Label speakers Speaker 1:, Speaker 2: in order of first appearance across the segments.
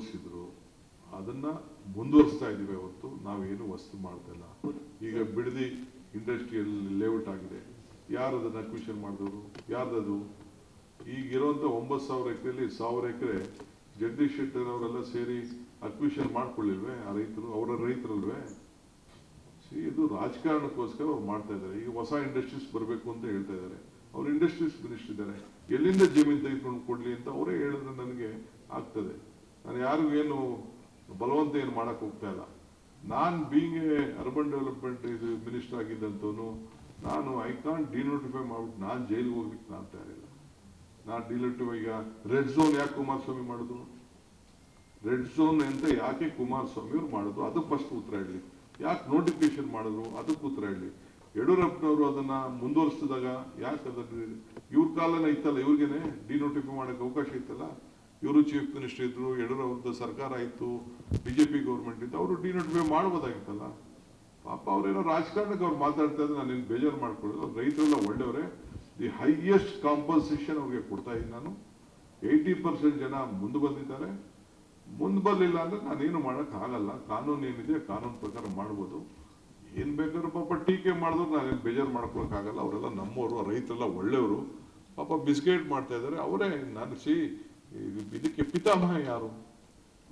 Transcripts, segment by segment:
Speaker 1: ಮುಂದುವರಿಸಿದ್ರು, ಅದನ್ನ ಮುಂದುವರಿಸ್ತಾ ಇದೀವಿ. ಹೊರತು ನಾವೇನು ವಸ್ತು ಮಾಡ್ತಾ ಇಲ್ಲ. ಈಗ ಬಿಡದಿ ಇಂಡಸ್ಟ್ರಿಯಲ್ ಲೇಔಟ್ ಆಗಿದೆ, ಯಾರು ಅದನ್ನ ಅಕ್ವಿಷನ್ ಮಾಡಿದವರು? ಯಾರ್ದದು? ಈಗಿರುವಂತ 9,000 ಎಕರೆಯಲ್ಲಿ 1,000 ಎಕರೆ ಜಗದೀಶ್ ಶೆಟ್ಟರ್ ಅವರೆಲ್ಲ ಸೇರಿ ಅಕ್ವಿಷನ್ ಮಾಡ್ಕೊಳ್ಳಿಲ್ವೇ? ಆ ರೈತರು ಅವರ ರೈತರಲ್ವೇ? ಇದು ರಾಜಕಾರಣಕ್ಕೋಸ್ಕರ ಅವ್ರು ಮಾಡ್ತಾ ಇದ್ದಾರೆ. ಈಗ ಹೊಸ ಇಂಡಸ್ಟ್ರೀಸ್ ಬರಬೇಕು ಅಂತ ಹೇಳ್ತಾ ಇದ್ದಾರೆ. ಅವ್ರು ಇಂಡಸ್ಟ್ರೀಸ್ ಮಿನಿಸ್ಟರ್ ಇದ್ದಾರೆ, ಎಲ್ಲಿಂದ ಜಮೀನು ತೆಗೆದುಕೊಂಡು ಕೊಡ್ಲಿ ಅಂತ ಅವರೇ ಹೇಳಿದ್ರೆ ನನಗೆ ಆಗ್ತದೆ. ನಾನು ಯಾರಿಗೂ ಏನು ಬಲವಂತ ಏನು ಮಾಡಕ್ ಹೋಗ್ತಾ ಇಲ್ಲ. ನಾನ್ ಬೀಂಗ್ ಎ ಅರ್ಬನ್ ಡೆವಲಪ್ಮೆಂಟ್ ಇದು ಮಿನಿಸ್ಟರ್ ಆಗಿದ್ದಂತವನು ನಾನು ಐ ಕಾಂಟ್ ಡಿನೋಟಿಫೈ ಮಾಡ್ಬಿಟ್ಟು ನಾನು ಜೈಲಿಗೆ ಹೋಗ್ಲಿಕ್ಕೆ ನಾನು ತಯಾರಿಲ್ಲ. ನಾನು ಡಿನೋಟಿಫೈ ಈಗ ರೆಡ್ ಝೋನ್ ಯಾಕೆ ಕುಮಾರಸ್ವಾಮಿ ಮಾಡಿದ್ರು? ರೆಡ್ ಝೋನ್ ಅಂತ ಯಾಕೆ ಕುಮಾರಸ್ವಾಮಿ ಅವ್ರು ಮಾಡಿದ್ರು? ಅದಕ್ಕೆ ಫಸ್ಟ್ ಉತ್ತರ ಹೇಳಿ. ಯಾಕೆ ನೋಟಿಫಿಕೇಶನ್ ಮಾಡಿದ್ರು? ಅದಕ್ಕೆ ಉತ್ತರ ಹೇಳಿ. ಯಡಿಯೂರಪ್ಪನವರು ಅದನ್ನ ಮುಂದುವರಿಸಿದಾಗ ಯಾಕೆ ಅದನ್ನ ಇವ್ರ ಕಾಲನ ಇತ್ತಲ್ಲ, ಇವ್ರಿಗೇನೆ ಡಿನೋಟಿಫೈ ಮಾಡಕ್ಕೆ ಅವಕಾಶ ಇತ್ತಲ್ಲ. ಇವರು ಚೀಫ್ ಮಿನಿಸ್ಟರ್ ಇದ್ರು, ಯಡಿಯೂರವ್ರದ್ದು ಸರ್ಕಾರ ಇತ್ತು, ಬಿಜೆಪಿ ಗೌರ್ಮೆಂಟ್ ಇತ್ತು, ಅವರು ಡಿನೋಟಿಫೈ ಮಾಡಬಹುದಾಗಿತ್ತಲ್ಲ. ಪಾಪ ಅವ್ರೇನೋ ರಾಜಕಾರಣಕ್ಕೆ ಅವ್ರು ಮಾತಾಡ್ತಾ ಇದ್ರೆ ನಾನು ಬೇಜಾರು ಮಾಡ್ಕೊಳ್ಳೋದು. ರೈತರೆಲ್ಲ ಒಳ್ಳೆಯವರೇ. ದಿ ಹೈಯೆಸ್ಟ್ ಕಾಂಪನ್ಸೇಷನ್ ಅವ್ರಿಗೆ ಕೊಡ್ತಾ ಇದ್ದೀನಿ ನಾನು. 80% ಜನ ಮುಂದೆ ಬಂದಿದ್ದಾರೆ. ಮುಂದೆ ಬರಲಿಲ್ಲ ಅಂದ್ರೆ ನಾನೇನು ಮಾಡಕ್ ಆಗಲ್ಲ. ಕಾನೂನು ಏನಿದೆ ಕಾನೂನು ಪ್ರಕಾರ ಮಾಡ್ಬೋದು. ಏನ್ ಬೇಕಾದ್ರೂ ಪಾಪ ಟೀಕೆ ಮಾಡಿದ್ರು ನಾನೇನು ಬೇಜಾರು ಮಾಡ್ಕೊಳಕ್ ಆಗಲ್ಲ. ಅವರೆಲ್ಲ ನಮ್ಮವರು, ರೈತರೆಲ್ಲ ಒಳ್ಳೆಯವರು. ಪಾಪ ಬಿಸ್ಕೆಟ್ ಮಾಡ್ತಾ ಇದ್ದಾರೆ. ಅವರೇ ನಾನು ಇದಕ್ಕೆ ಪಿತಾಮಹ ಯಾರು?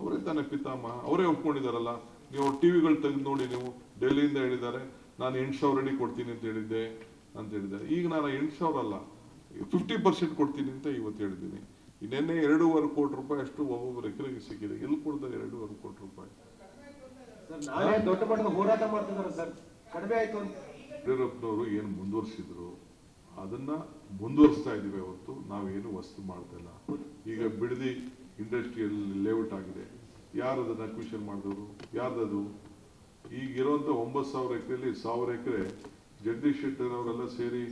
Speaker 1: ಅವರೇ ತಾನೇ ಪಿತಾಮಹ. ಅವರೇ ಒಪ್ಕೊಂಡಿದಾರಲ್ಲ. ನೀವು ಟಿವಿಗಳು ತೆಗೆದು ನೋಡಿ, ನೀವು ಡೆಲ್ಲಿಯಿಂದ ಹೇಳಿದ್ದಾರೆ ನಾನು 8,000 ಅಡಿ ಕೊಡ್ತೀನಿ ಅಂತ ಹೇಳಿದ್ದೆ ಅಂತ ಹೇಳಿದ್ದಾರೆ. ಈಗ ನಾನು 8,000 ಅಲ್ಲ 50% ಕೊಡ್ತೀನಿ ಅಂತ ಇವತ್ತು ಹೇಳಿದ್ದೀನಿ. ನಿನ್ನೆ 2.25 ಕೋಟಿ ರೂಪಾಯಿ ಅಷ್ಟು ಒಬ್ಬೊಬ್ಬರು ಎಕರೆಗೆ ಸಿಕ್ಕಿದೆ. ಎಲ್ಲಿ ಕೊಡ್ತಾರೆ 2.25 ಕೋಟಿ ರೂಪಾಯಿ?
Speaker 2: ದೊಡ್ಡ ಮಟ್ಟದ ಹೋರಾಟ ಮಾಡ್ತಿದ್ದಾರೆ ಸರ್, ಕಡಿಮೆ ಆಯ್ತು.
Speaker 1: ಯಡಿಯೂರಪ್ಪನವರು ಏನು ಮುಂದುವರಿಸಿದ್ರು ಅದನ್ನ ಮುಂದುವರಿಸ್ತಾ ಇದೀವಿ. ಹೊರತು ನಾವೇನು ವಸ್ತು ಮಾಡ್ತಾ ಇಲ್ಲ. ಈಗ ಬಿಡದಿ ಇಂಡಸ್ಟ್ರಿಯಲ್ ಲೇಔಟ್ ಆಗಿದೆ, ಯಾರು ಅದನ್ನ ಅಕ್ವಿಷನ್ ಮಾಡಿದವರು? ಯಾರ್ದದು? ಈಗಿರುವಂತ 9,000 ಎಕರೆಯಲ್ಲಿ 1,000 ಎಕರೆ ಜಗದೀಶ್ ಶೆಟ್ಟರ್ ಅವರೆಲ್ಲ ಸೇರಿ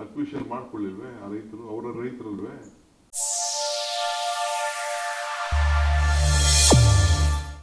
Speaker 1: ಅಕ್ವಿಷನ್ ಮಾಡ್ಕೊಳ್ಳಿಲ್ವೇ? ಆ ರೈತರು ಅವರ ರೈತರಲ್ವೇ?